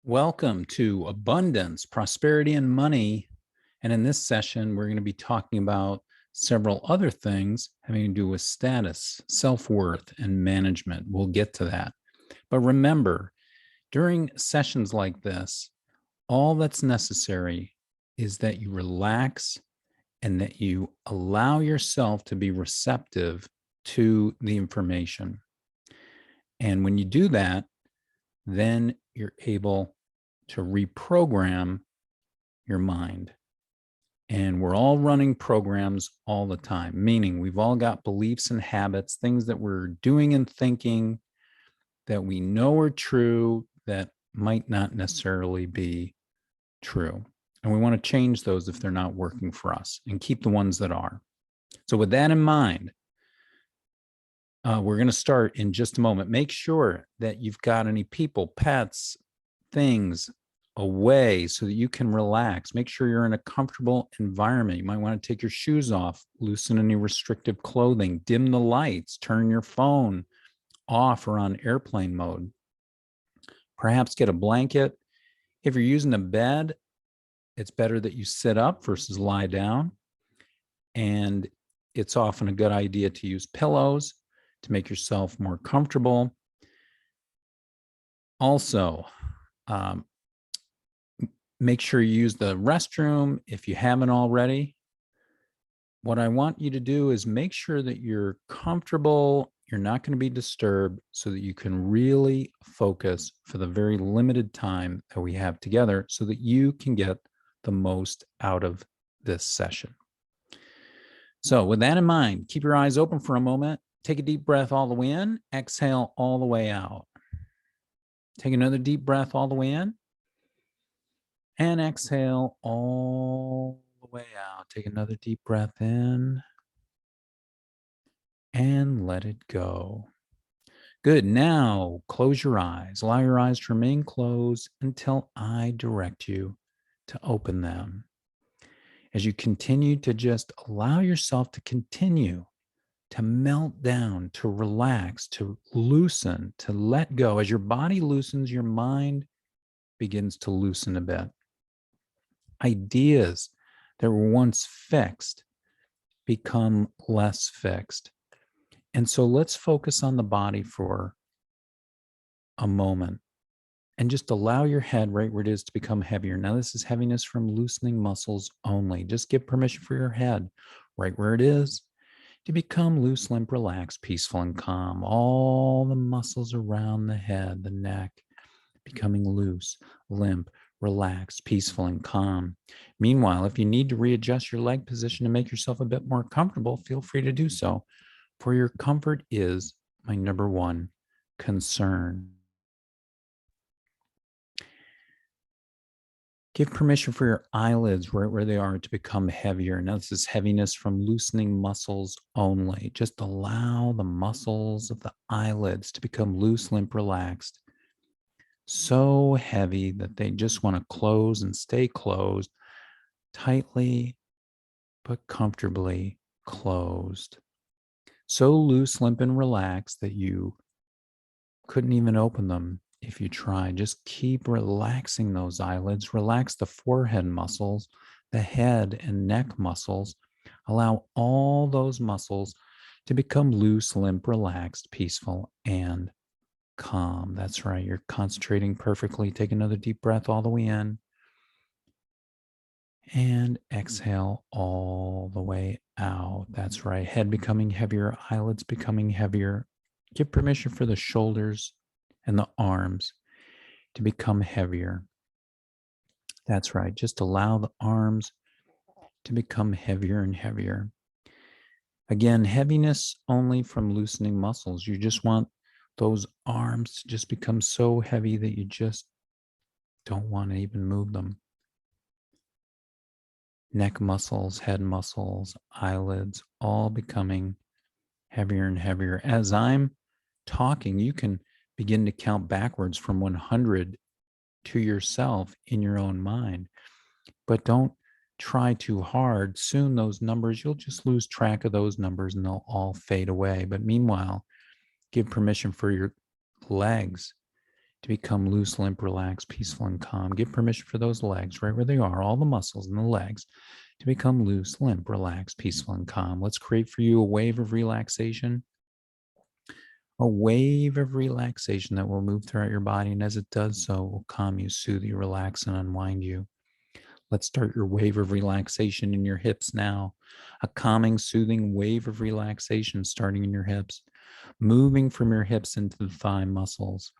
Welcome to Abundance, Prosperity, and Money. And in this session, we're going to be talking about several other things having to do with status, self-worth, and management. We'll get to that. But remember, during sessions like this, all that's necessary is that you relax and that you allow yourself to be receptive to the information. And when you do that, then you're able to reprogram your mind. And we're all running programs all the time, meaning we've all got beliefs and habits, things that we're doing and thinking that we know are true that might not necessarily be true. And we want to change those if they're not working for us and keep the ones that are. So with that in mind, we're going to start in just a moment. Make sure that you've got any people, pets, things away so that you can relax. Make sure you're in a comfortable environment. You might want to take your shoes off, loosen any restrictive clothing, dim the lights, turn your phone off or on airplane mode. Perhaps get a blanket. If you're using a bed, it's better that you sit up versus lie down. And it's often a good idea to use pillows to make yourself more comfortable. Also, make sure you use the restroom if you haven't already. What I want you to do is make sure that you're comfortable, you're not going to be disturbed, so that you can really focus for the very limited time that we have together so that you can get the most out of this session. So with that in mind, keep your eyes open for a moment. Take a deep breath all the way in, exhale all the way out. Take another deep breath all the way in. And exhale all the way out. Take another deep breath in and let it go. Good. Now close your eyes. Allow your eyes to remain closed until I direct you to open them. As you continue to just allow yourself to continue to melt down, to relax, to loosen, to let go. As your body loosens, your mind begins to loosen a bit. Ideas that were once fixed become less fixed. And so let's focus on the body for a moment and just allow your head right where it is to become heavier. Now, this is heaviness from loosening muscles only. Just give permission for your head right where it is to become loose, limp, relaxed, peaceful, and calm. All the muscles around the head, the neck, becoming loose, limp, relaxed, peaceful, and calm. Meanwhile, if you need to readjust your leg position to make yourself a bit more comfortable, feel free to do so. For your comfort is my number one concern. Give permission for your eyelids right where they are to become heavier. Now, this is heaviness from loosening muscles only. Just allow the muscles of the eyelids to become loose, limp, relaxed. So heavy that they just want to close and stay closed, tightly but comfortably closed. So loose, limp, and relaxed that you couldn't even open them if you tried. Just keep relaxing those eyelids. Relax the forehead muscles, the head and neck muscles. Allow all those muscles to become loose, limp, relaxed, peaceful, and calm. That's right. You're concentrating perfectly. Take another deep breath all the way in and exhale all the way out. That's right. Head becoming heavier, eyelids becoming heavier. Give permission for the shoulders and the arms to become heavier. That's right. Just allow the arms to become heavier and heavier. Again, heaviness only from loosening muscles. You just want those arms to just become so heavy that you just don't want to even move them. Neck muscles, head muscles, eyelids, all becoming heavier and heavier. As I'm talking, you can begin to count backwards from 100 to yourself in your own mind. But don't try too hard. Soon those numbers, you'll just lose track of those numbers and they'll all fade away. But meanwhile, give permission for your legs to become loose, limp, relaxed, peaceful, and calm. Give permission for those legs, right where they are, all the muscles in the legs, to become loose, limp, relaxed, peaceful, and calm. Let's create for you a wave of relaxation, a wave of relaxation that will move throughout your body. And as it does so, it will calm you, soothe you, relax, and unwind you. Let's start your wave of relaxation in your hips now. A calming, soothing wave of relaxation starting in your hips, moving from your hips into the thigh muscles.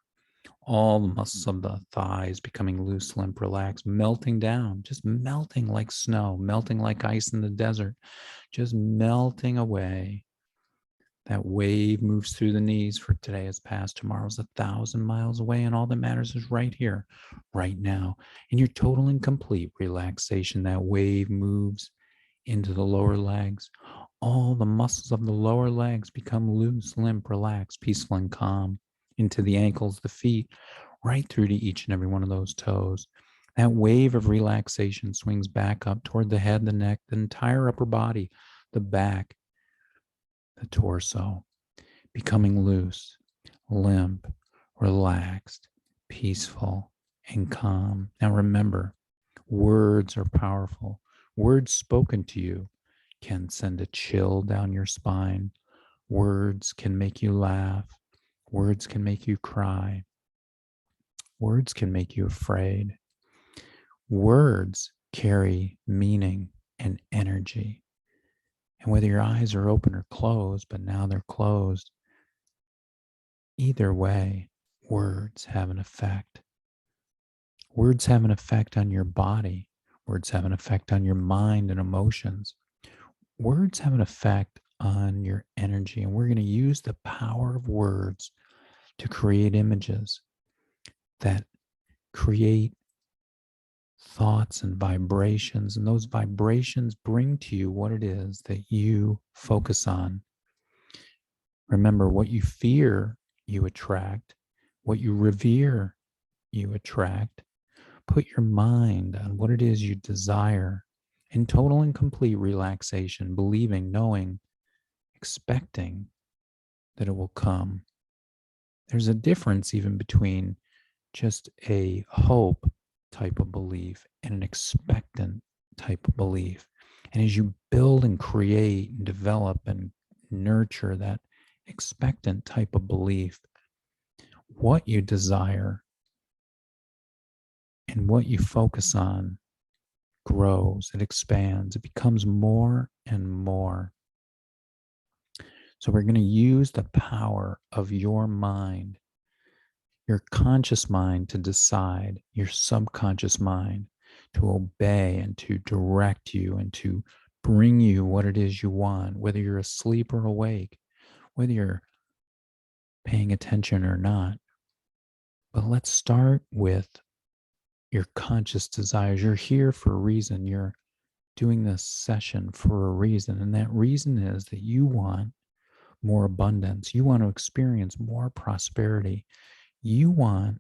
All the muscles of the thighs becoming loose, limp, relaxed, melting down, just melting like snow, melting like ice in the desert, just melting away. That wave moves through the knees, for today has passed, tomorrow's 1,000 miles away, and all that matters is right here, right now. In your total and complete relaxation, that wave moves into the lower legs. All the muscles of the lower legs become loose, limp, relaxed, peaceful, and calm. Into the ankles, the feet, right through to each and every one of those toes. That wave of relaxation swings back up toward the head, the neck, the entire upper body, the back, the torso, becoming loose, limp, relaxed, peaceful, and calm. Now remember, words are powerful. Words spoken to you can send a chill down your spine. Words can make you laugh. Words can make you cry. Words can make you afraid. Words carry meaning and energy. And whether your eyes are open or closed, but now they're closed, either way, words have an effect. Words have an effect on your body. Words have an effect on your mind and emotions. Words have an effect on your energy. And we're going to use the power of words to create images that create thoughts and vibrations. And those vibrations bring to you what it is that you focus on. Remember, what you fear, you attract. What you revere, you attract. Put your mind on what it is you desire in total and complete relaxation, believing, knowing, expecting that it will come. There's a difference even between just a hope type of belief and an expectant type of belief. And as you build and create and develop and nurture that expectant type of belief, what you desire and what you focus on grows, it expands, it becomes more and more. So we're going to use the power of your mind, your conscious mind, to decide, your subconscious mind to obey and to direct you and to bring you what it is you want, whether you're asleep or awake, whether you're paying attention or not. But let's start with your conscious desires. You're here for a reason. You're doing this session for a reason. And that reason is that you want more abundance. You want to experience more prosperity. You want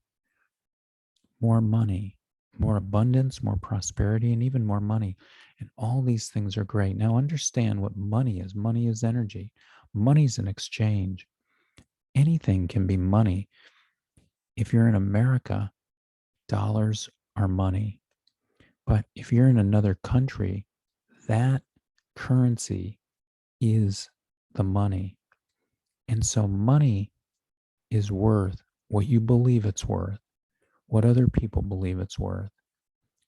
more money, more abundance, more prosperity, and even more money. And all these things are great. Now understand what money is. Money is energy. Money's an exchange. Anything can be money. If you're in America, dollars are money. But if you're in another country, that currency is the money. And so money is worth what you believe it's worth, what other people believe it's worth,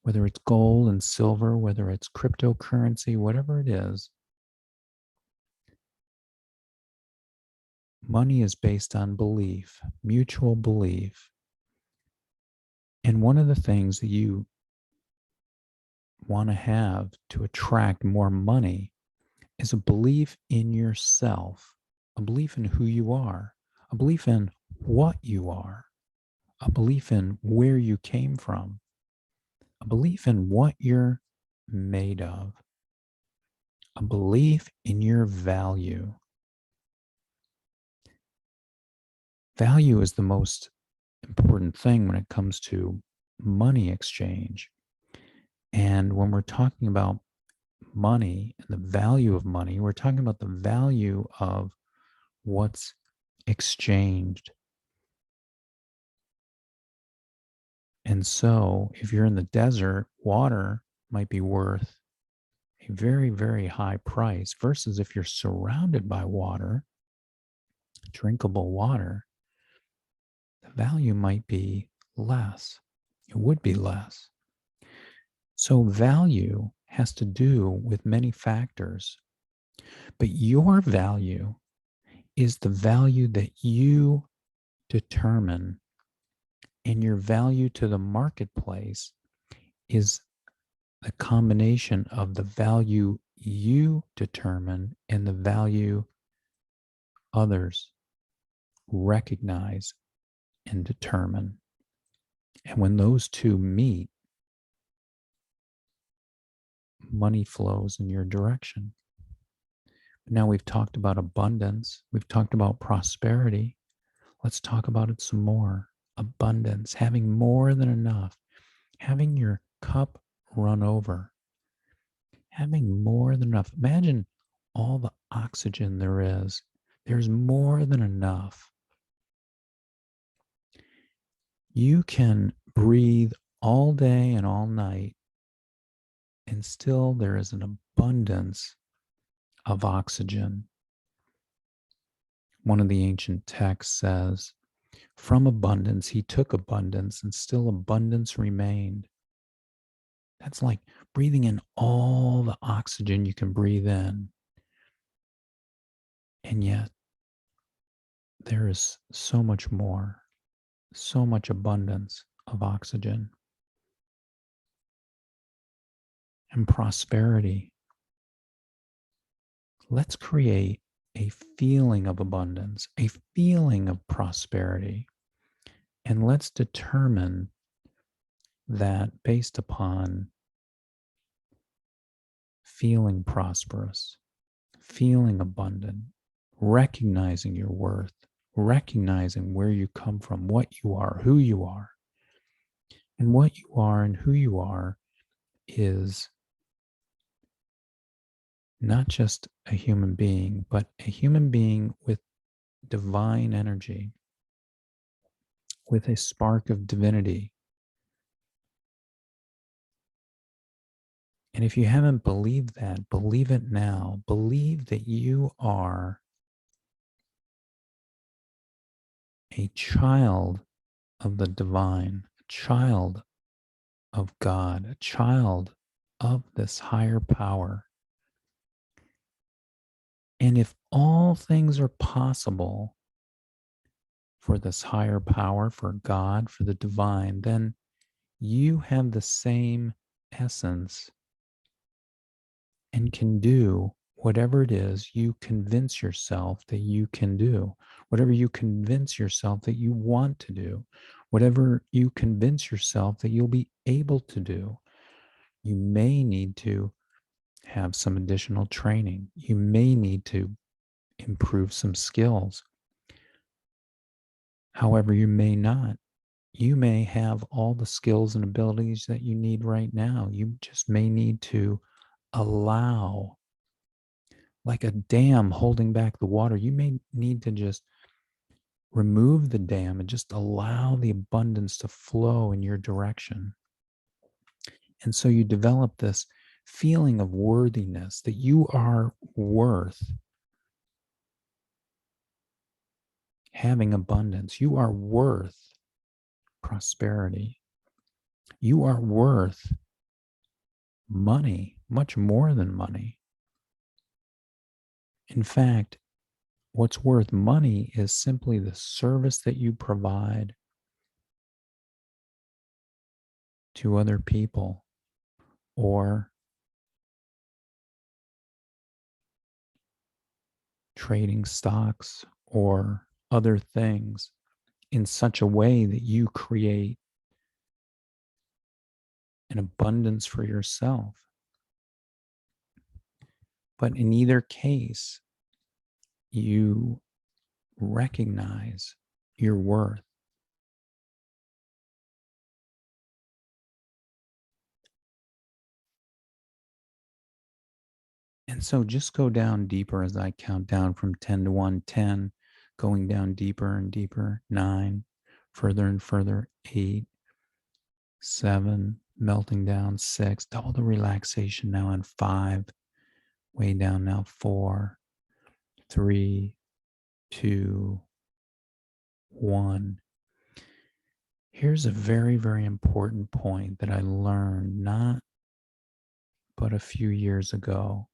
whether it's gold and silver, whether it's cryptocurrency, whatever it is. Money is based on belief, mutual belief. And one of the things that you want to have to attract more money is a belief in yourself, a belief in who you are, a belief in what you are, a belief in where you came from, a belief in what you're made of, a belief in your value. Value is the most important thing when it comes to money exchange. And when we're talking about money and the value of money, we're talking about the value of what's exchanged. And so if you're in the desert, water might be worth a very, very high price versus if you're surrounded by water, drinkable water, the value might be less. It would be less. So value has to do with many factors, but your value is the value that you determine, and your value to the marketplace is the combination of the value you determine and the value others recognize and determine. And when those two meet, money flows in your direction. Now we've talked about abundance, we've talked about prosperity. Let's talk about it some more. Abundance, having more than enough, having your cup run over, having more than enough. Imagine all the oxygen there is. There's more than enough. You can breathe all day and all night, and still there is an abundance of oxygen. One of the ancient texts says, from abundance, he took abundance, and still abundance remained. That's like breathing in all the oxygen you can breathe in. And yet, there is so much more, so much abundance of oxygen. And prosperity. Let's create a feeling of abundance, a feeling of prosperity. And let's determine that based upon feeling prosperous, feeling abundant, recognizing your worth, recognizing where you come from, what you are, who you are. And what you are and who you are is not just a human being, but a human being with divine energy, with a spark of divinity. And if you haven't believed that, believe it now. Believe that you are a child of the divine, a child of God, a child of this higher power. And if all things are possible for this higher power, for God, for the divine, then you have the same essence and can do whatever it is you convince yourself that you can do, whatever you convince yourself that you want to do, whatever you convince yourself that you'll be able to do. You may need to have some additional training. You may need to improve some skills. However, you may not. You may have all the skills and abilities that you need right now. You just may need to allow, like a dam holding back the water. You may need to just remove the dam and just allow the abundance to flow in your direction. And so you develop this feeling of worthiness, that you are worth having abundance. You are worth prosperity. You are worth money, much more than money. In fact, what's worth money is simply the service that you provide to other people, or trading stocks or other things in such a way that you create an abundance for yourself. But in either case, you recognize your worth. And so just go down deeper as I count down from 10 to 1, 10, going down deeper and deeper, 9, further and further, 8, 7, melting down. 6, double the relaxation now in 5, way down now. 4, 3, 2, 1. Here's a very, very important point that I learned not but a few years ago.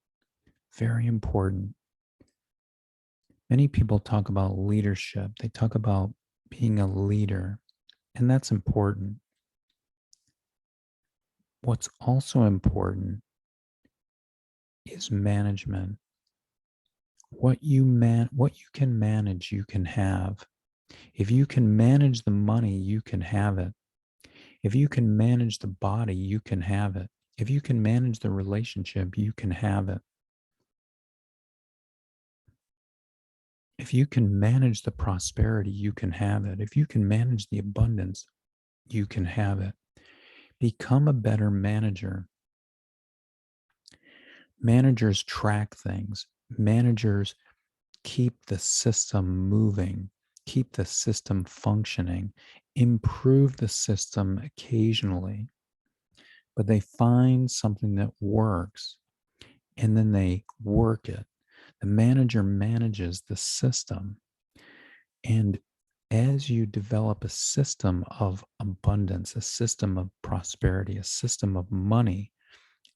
Very important. Many people talk about leadership. They talk about being a leader, and that's important. What's also important is management. What you can manage, you can have. If you can manage the money, you can have it. If you can manage the body, you can have it. If you can manage the relationship, you can have it. If you can manage the prosperity, you can have it. If you can manage the abundance, you can have it. Become a better manager. Managers track things. Managers keep the system moving, keep the system functioning, improve the system occasionally, but they find something that works and then they work it. The manager manages the system. And as you develop a system of abundance, a system of prosperity, a system of money,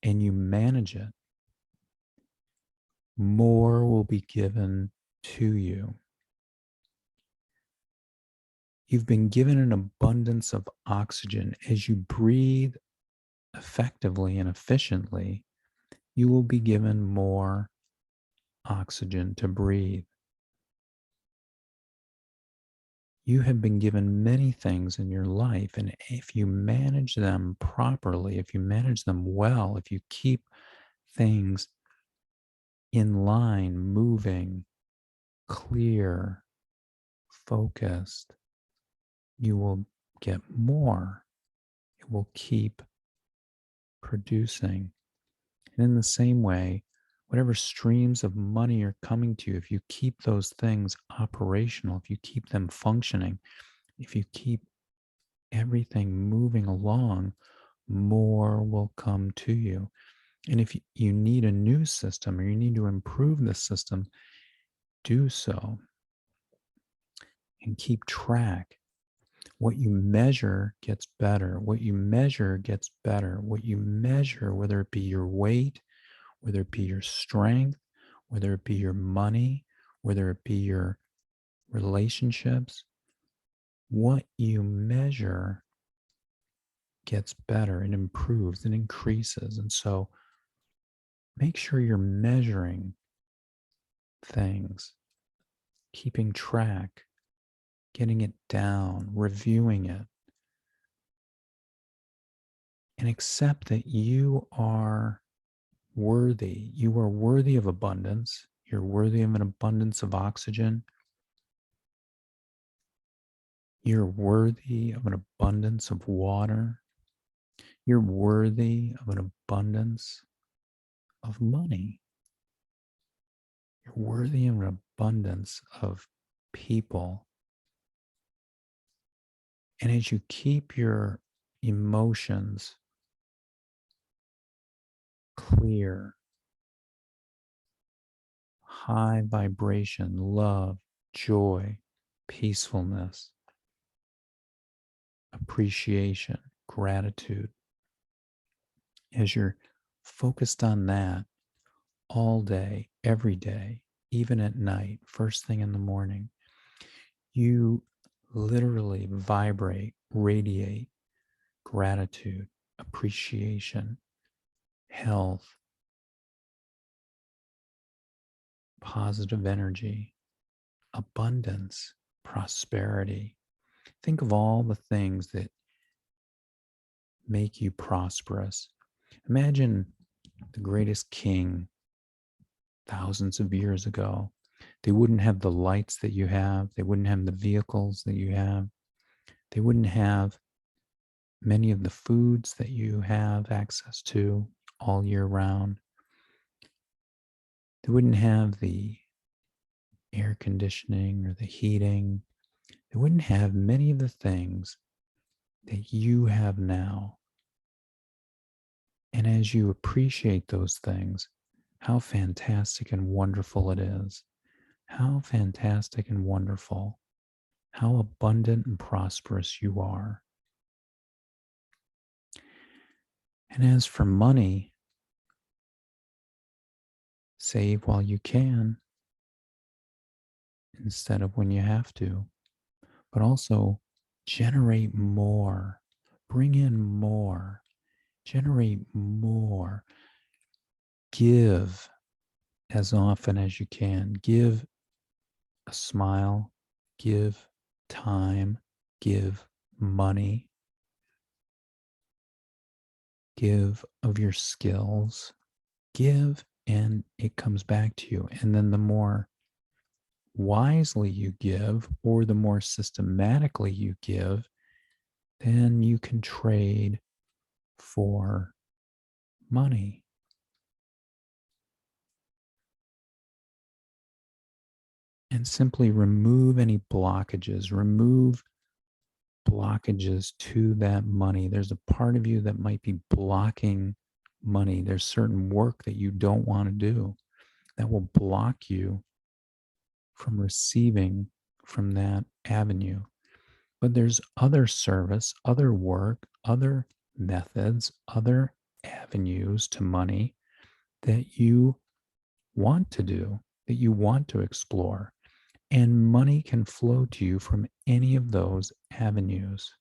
and you manage it, more will be given to you. You've been given an abundance of oxygen. As you breathe effectively and efficiently, you will be given more oxygen to breathe. You have been given many things in your life, and if you manage them properly, if you manage them well, if you keep things in line, moving, clear, focused, you will get more. It will keep producing. And in the same way, whatever streams of money are coming to you, if you keep those things operational, if you keep them functioning, if you keep everything moving along, more will come to you. And if you need a new system or you need to improve the system, do so and keep track. What you measure gets better. What you measure gets better. What you measure, whether it be your weight, whether it be your strength, whether it be your money, whether it be your relationships, what you measure gets better and improves and increases. And so make sure you're measuring things, keeping track, getting it down, reviewing it, and accept that you are worthy. You are worthy of abundance. You're worthy of an abundance of oxygen. You're worthy of an abundance of water. You're worthy of an abundance of money. You're worthy of an abundance of people. And as you keep your emotions clear, high vibration, love, joy, peacefulness, appreciation, gratitude, as you're focused on that all day, every day, even at night, first thing in the morning, you literally vibrate, radiate gratitude, appreciation, health, positive energy, abundance, prosperity. Think of all the things that make you prosperous. Imagine the greatest king thousands of years ago. They wouldn't have the lights that you have. They wouldn't have the vehicles that you have. They wouldn't have many of the foods that you have access to all year round. They wouldn't have the air conditioning or the heating. They wouldn't have many of the things that you have now. And as you appreciate those things, how fantastic and wonderful it is. How fantastic and wonderful. How abundant and prosperous you are. And as for money, save while you can instead of when you have to, but also generate more, bring in more, generate more, give as often as you can, give a smile, give time, give money, give of your skills, give, and it comes back to you. And then the more wisely you give, or the more systematically you give, then you can trade for money. And simply remove any blockages to that money. There's a part of you that might be blocking money. There's certain work that you don't want to do that will block you from receiving from that avenue. But there's other service, other work, other methods, other avenues to money that you want to do, that you want to explore. And money can flow to you from any of those avenues.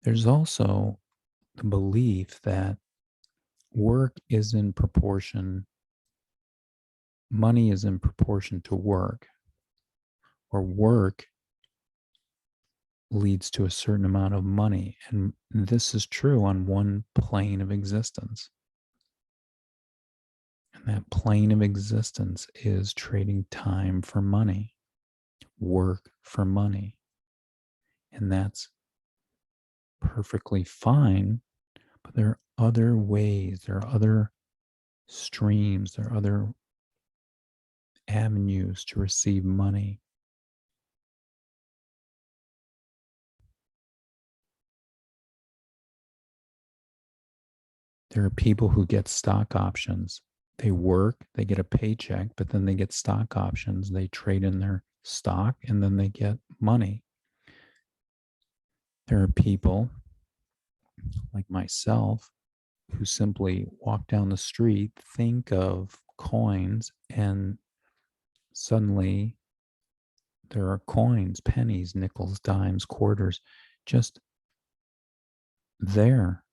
There's also the belief that work is in proportion, money is in proportion to work, or work leads to a certain amount of money. And this is true on one plane of existence. And that plane of existence is trading time for money, work for money. And that's perfectly fine. But there are other ways, there are other streams, there are other avenues to receive money. There are people who get stock options. They work, they get a paycheck, but then they get stock options. They trade in their stock and then they get money. There are people like myself who simply walk down the street, think of coins, and suddenly there are coins, pennies, nickels, dimes, quarters, just there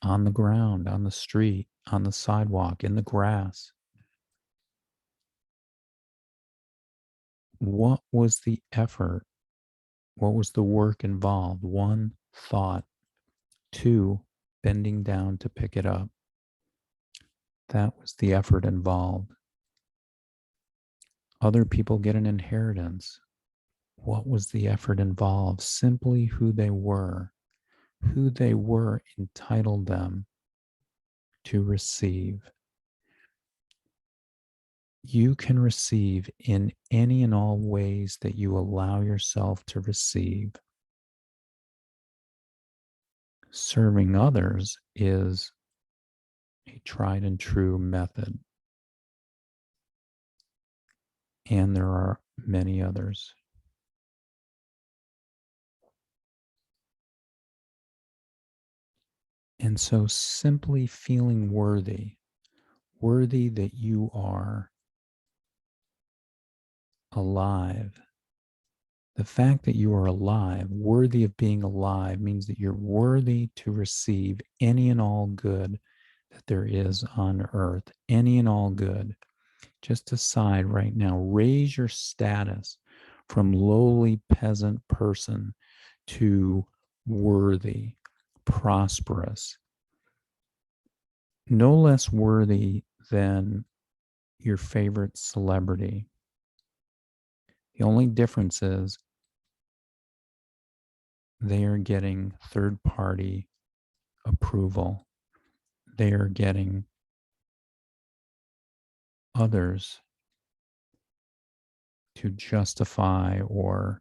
on the ground, on the street, on the sidewalk, in the grass. What was the effort? What was the work involved? One, thought. Two, bending down to pick it up. That was the effort involved. Other people get an inheritance. What was the effort involved? Simply who they were. Who they were entitled them to receive. You can receive in any and all ways that you allow yourself to receive. Serving others is a tried and true method. And there are many others. And so simply feeling worthy that you are alive. The fact that you are alive, worthy of being alive, means that you're worthy to receive any and all good that there is on earth, any and all good. Just decide right now, raise your status from lowly peasant person to worthy, prosperous, no less worthy than your favorite celebrity. The only difference is they are getting third party approval. They are getting others to justify or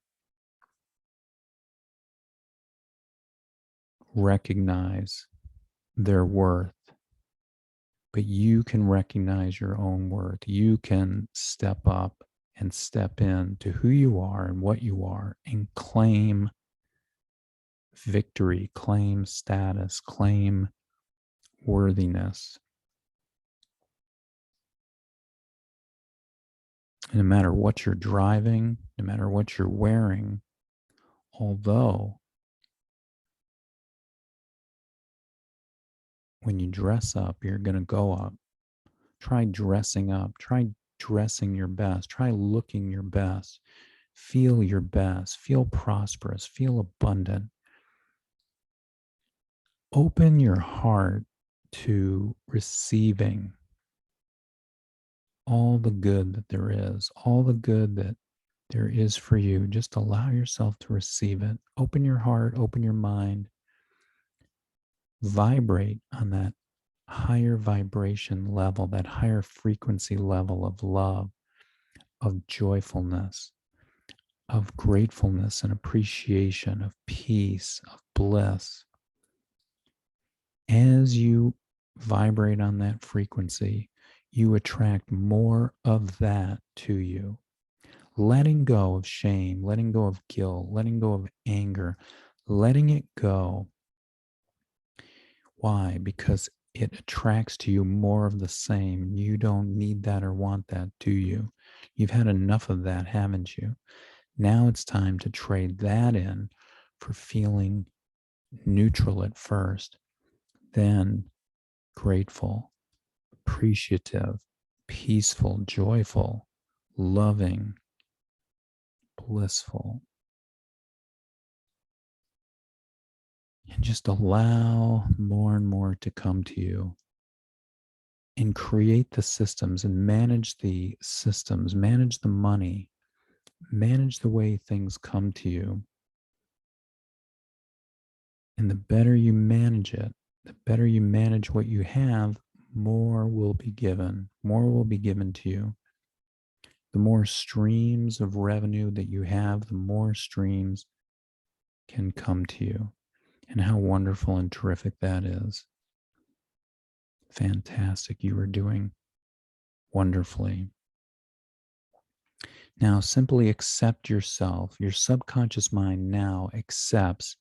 recognize their worth, but you can recognize your own worth. You can step up and step in to who you are and what you are and claim victory, claim status, claim worthiness. And no matter what you're driving, no matter what you're wearing, although when you dress up, you're going to go up. Try dressing up. Try dressing your best. Try looking your best. Feel your best. Feel prosperous. Feel abundant. Open your heart to receiving all the good that there is, all the good that there is for you. Just allow yourself to receive it. Open your heart, open your mind, vibrate on that higher vibration level, that higher frequency level of love, of joyfulness, of gratefulness and appreciation, of peace, of bliss. As you vibrate on that frequency, you attract more of that to you. Letting go of shame, letting go of guilt, letting go of anger, letting it go. Why? Because it attracts to you more of the same. You don't need that or want that, do you? You've had enough of that, haven't you? Now it's time to trade that in for feeling neutral at first, then grateful, appreciative, peaceful, joyful, loving, blissful. And just allow more and more to come to you and create the systems and manage the systems, manage the money, manage the way things come to you. And the better you manage it, the better you manage what you have, more will be given. More will be given to you. The more streams of revenue that you have, the more streams can come to you. And how wonderful and terrific that is. Fantastic. You are doing wonderfully. Now, simply accept yourself. Your subconscious mind now accepts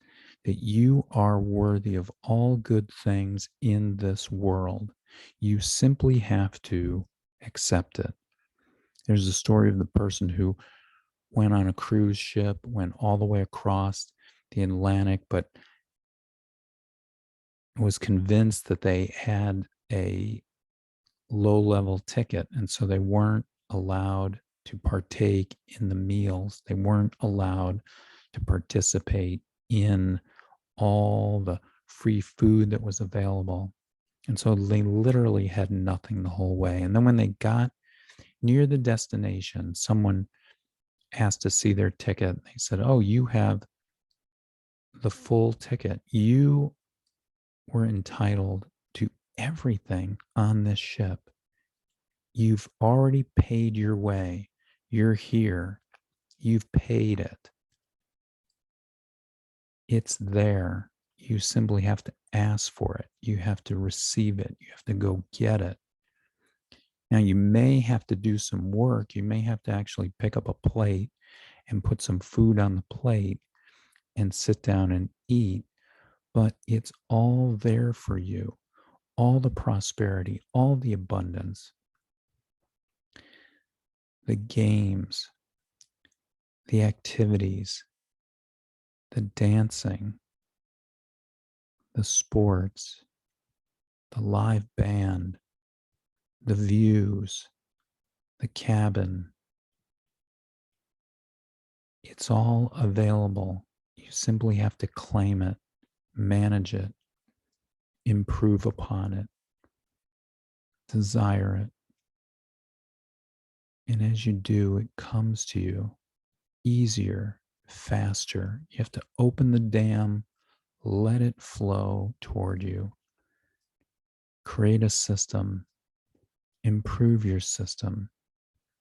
that you are worthy of all good things in this world. You simply have to accept it. There's a story of the person who went on a cruise ship, went all the way across the Atlantic, but was convinced that they had a low-level ticket, and so they weren't allowed to partake in the meals. They weren't allowed to participate in all the free food that was available. And so they literally had nothing the whole way. And then when they got near the destination, someone asked to see their ticket. They said, "Oh, you have the full ticket. You were entitled to everything on this ship. You've already paid your way. You're here. You've paid it. It's there. You simply have to ask for it. You have to receive it. You have to go get it." Now, you may have to do some work. You may have to actually pick up a plate and put some food on the plate and sit down and eat, but it's all there for you. All the prosperity, all the abundance, the games, the activities, the dancing, the sports, the live band, the views, the cabin. It's all available. You simply have to claim it, manage it, improve upon it, desire it. And as you do, it comes to you easier, faster. You have to open the dam, let it flow toward you. Create a system, improve your system,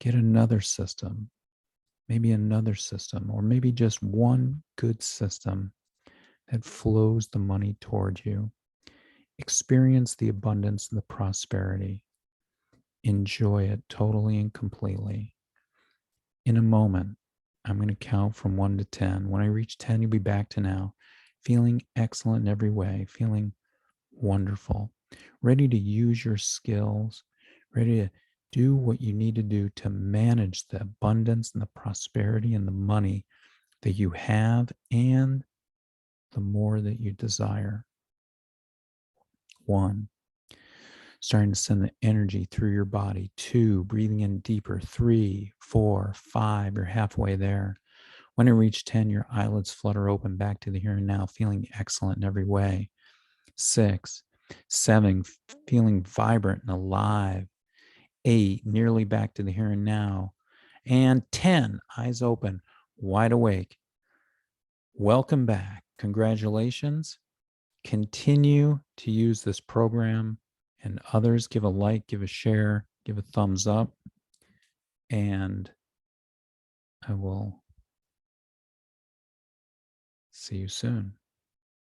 get another system, maybe another system, or maybe just one good system that flows the money toward you. Experience the abundance and the prosperity. Enjoy it totally and completely. In a moment, I'm going to count from 1 to 10. When I reach 10, you'll be back to now, feeling excellent in every way, feeling wonderful, ready to use your skills, ready to do what you need to do to manage the abundance and the prosperity and the money that you have and the more that you desire. 1, starting to send the energy through your body. 2, breathing in deeper. 3, 4, 5, you're halfway there. When you reach 10, your eyelids flutter open back to the here and now, feeling excellent in every way. 6, 7, feeling vibrant and alive. 8, nearly back to the here and now. And 10, eyes open, wide awake. Welcome back. Congratulations. Continue to use this program, and others give a like, give a share, give a thumbs up, and I will see you soon.